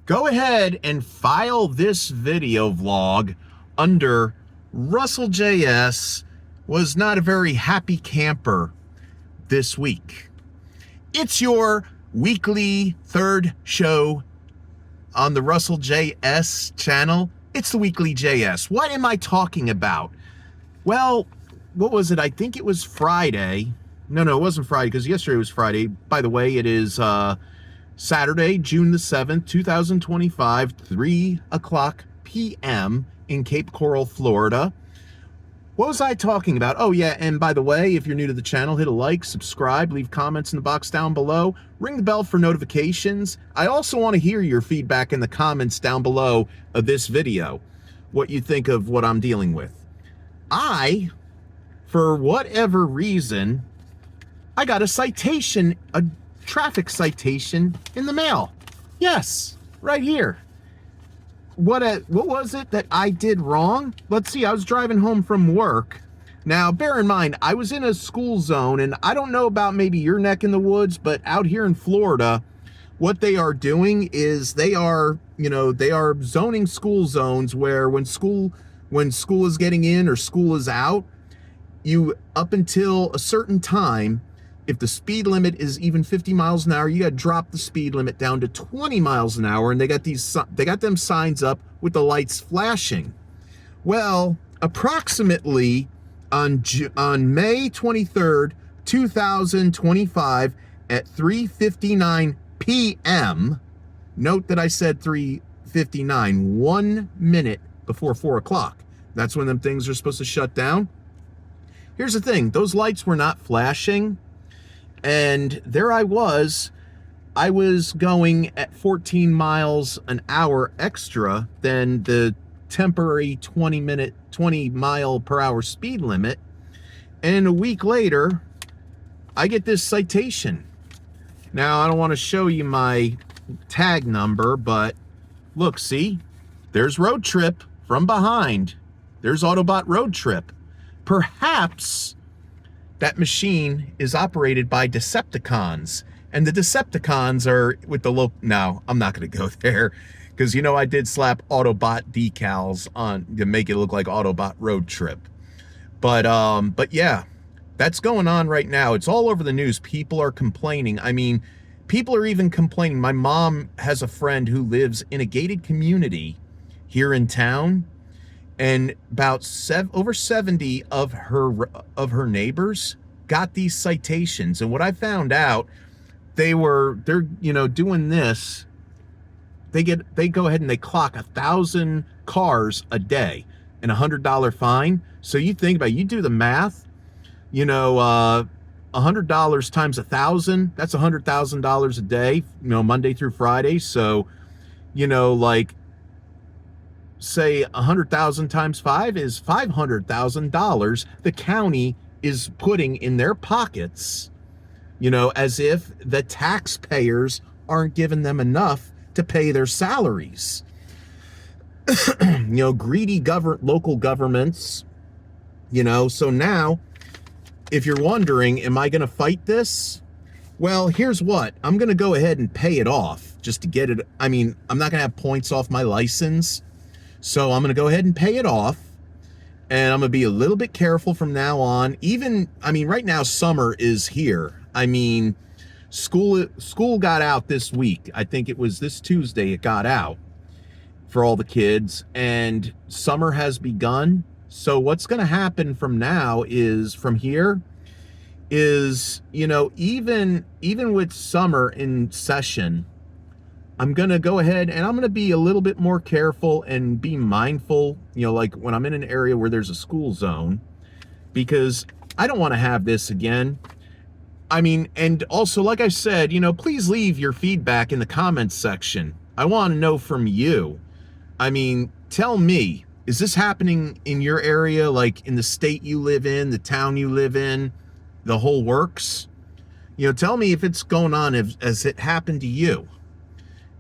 Go ahead and file this video vlog under Russell J.S. was not a very happy camper this week. It's your weekly third show on the Russell J.S. channel. It's the Weekly J.S. What am I talking about? Well, what was it? I think it was Friday. No, it wasn't Friday because yesterday was Friday. By the way, it is Saturday, June the 7th, 2025, 3 o'clock p.m. in Cape Coral, Florida. What was I talking about? Oh, yeah, and by the way, if you're new to the channel, hit a like, subscribe, leave comments in the box down below, ring the bell for notifications. I also want to hear your feedback in the comments down below of this video, what you think of what I'm dealing with. For whatever reason, I got a citation, a traffic citation in the mail. Yes, right here. What was it that I did wrong? Let's see, I was driving home from work. Now, bear in mind, I was in a school zone, and I don't know about maybe your neck in the woods, but out here in Florida, what they are doing is they are zoning school zones where when school is getting in or school is out, you, up until a certain time, if the speed limit is even 50 miles an hour, you got to drop the speed limit down to 20 miles an hour. And they got them signs up with the lights flashing. Well, approximately on May 23rd, 2025 at 3:59 p.m., note that I said 3:59, 1 minute before 4 o'clock. That's when them things are supposed to shut down. Here's the thing, those lights were not flashing. And there I was going at 14 miles an hour extra than the temporary 20 mile per hour speed limit. And a week later, I get this citation. Now, I don't want to show you my tag number, but look, see, there's road trip from behind. There's Autobot road trip. Perhaps that machine is operated by Decepticons, and the Decepticons are with the local. Now, I'm not going to go there because, I did slap Autobot decals on to make it look like Autobot road trip. But yeah, that's going on right now. It's all over the news. People are complaining. I mean, people are even complaining. My mom has a friend who lives in a gated community here in town, and about over 70 of her neighbors got these citations. And what I found out, they're doing this. They go ahead and they clock 1,000 cars a day and $100 fine. So you think about it, you do the math. $100 times 1,000, that's $100,000 a day. Monday through Friday. So, say 100,000 times 5 is $500,000 the county is putting in their pockets, as if the taxpayers aren't giving them enough to pay their salaries. Greedy local governments, so now, if you're wondering, am I going to fight this? Well, here's what, I'm going to go ahead and pay it off just to get it. I mean, I'm not going to have points off my license. So I'm going to go ahead and pay it off, and I'm going to be a little bit careful from now on. Right now summer is here. School got out this week. I think it was this Tuesday it got out for all the kids, and summer has begun. So what's going to happen from now is, from here, is, even with summer in session, I'm going to go ahead and I'm going to be a little bit more careful and be mindful, like when I'm in an area where there's a school zone, because I don't want to have this again. And also, like I said, please leave your feedback in the comments section. I want to know from you. Tell me, is this happening in your area, like in the state you live in, the town you live in, the whole works? Tell me if it's going on as it happened to you.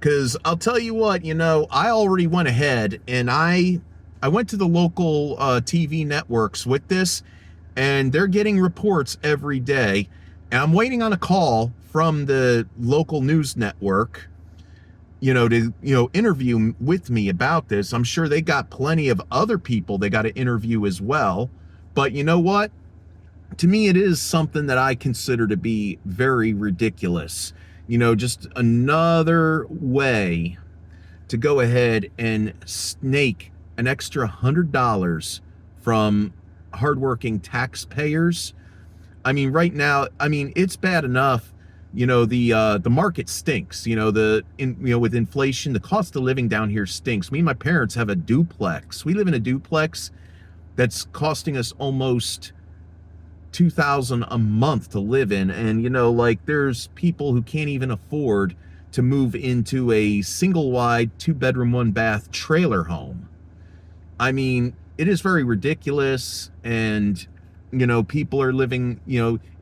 Because I'll tell you what, I already went ahead and I went to the local TV networks with this, and they're getting reports every day. And I'm waiting on a call from the local news network, to interview with me about this. I'm sure they got plenty of other people they got to interview as well. But you know what? To me, it is something that I consider to be very ridiculous. Just another way to go ahead and snake an extra $100 from hardworking taxpayers. I mean, right now, it's bad enough. The market stinks. With inflation, the cost of living down here stinks. Me and my parents have a duplex. We live in a duplex that's costing us almost $2,000 a month to live in, and there's people who can't even afford to move into a single wide 2-bedroom 1-bath trailer home. I mean, it is very ridiculous. And people are living,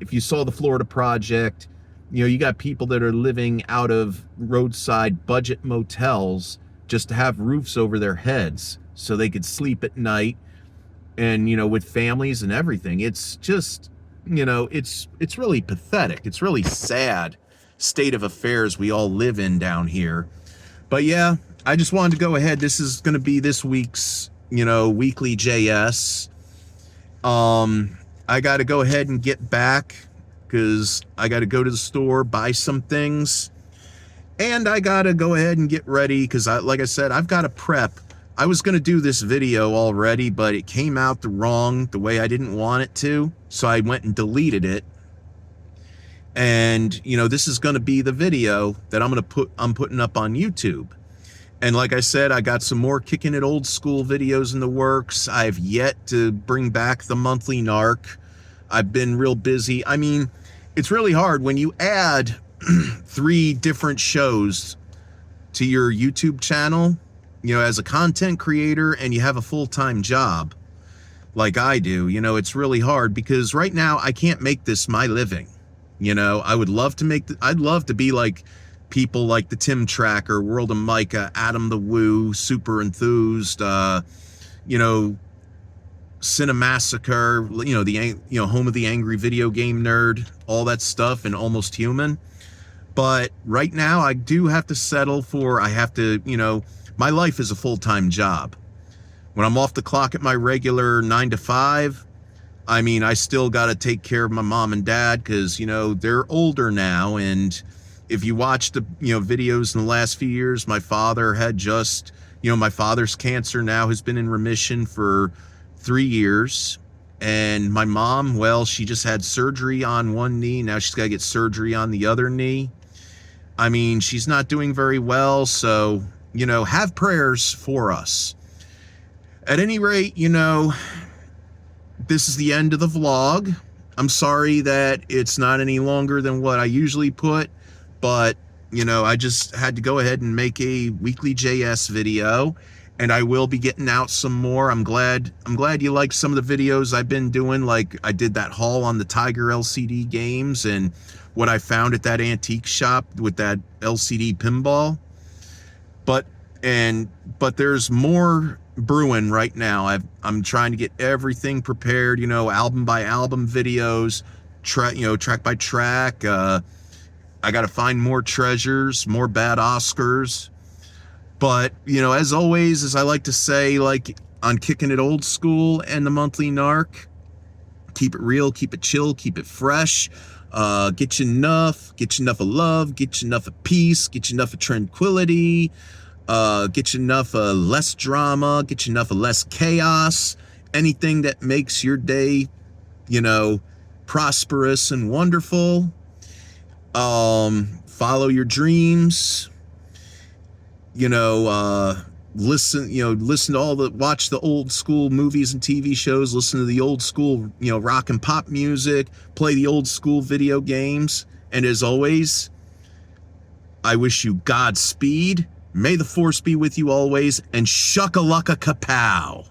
if you saw the Florida Project, you got people that are living out of roadside budget motels just to have roofs over their heads so they could sleep at night, and with families and everything. It's just, it's really pathetic. It's really sad state of affairs we all live in down here. But yeah, I just wanted to go ahead. This is going to be this week's Weekly J.S. I got to go ahead and get back because I got to go to the store, buy some things, and I got to go ahead and get ready because, like I said, I've got to prep. I was going to do this video already, but it came out the way I didn't want it to, so I went and deleted it. And this is going to be the video that I'm putting up on YouTube. And like I said, I got some more Kicking It Old School videos in the works. I've yet to bring back the monthly narc. I've been real busy. I mean, it's really hard when you add 3 different shows to your YouTube channel, as a content creator, and you have a full-time job like I do. It's really hard because right now I can't make this my living. I would love to I'd love to be like people like the Tim Tracker, World of Micah, Adam the Woo, Super Enthused, Cinemassacre, the Home of the Angry Video Game Nerd, all that stuff, and Almost Human. But right now I do have to settle for, my life is a full-time job. When I'm off the clock at my regular 9 to 5, I still got to take care of my mom and dad because, they're older now. And if you watch the, videos in the last few years, my father had just, my father's cancer now has been in remission for 3 years. And my mom, well, she just had surgery on one knee. Now she's got to get surgery on the other knee. She's not doing very well. So, have prayers for us. At any rate, this is the end of the vlog. I'm sorry that it's not any longer than what I usually put, but, I just had to go ahead and make a Weekly J.S. video, and I will be getting out some more. I'm glad you liked some of the videos I've been doing. Like I did that haul on the Tiger LCD games and what I found at that antique shop with that LCD pinball. But there's more brewing right now. I'm trying to get everything prepared, album by album videos, track by track. I got to find more treasures, more bad Oscars. But, as always, as I like to say, like on Kicking It Old School and the Monthly Narc, keep it real, keep it chill, keep it fresh. Get you enough of love, get you enough of peace, get you enough of tranquility. Get you enough of less drama, get you enough of less chaos, anything that makes your day, prosperous and wonderful. Follow your dreams, listen to watch the old school movies and TV shows, listen to the old school, rock and pop music, play the old school video games. And as always, I wish you Godspeed. May the force be with you always, and shucka-lucka kapow.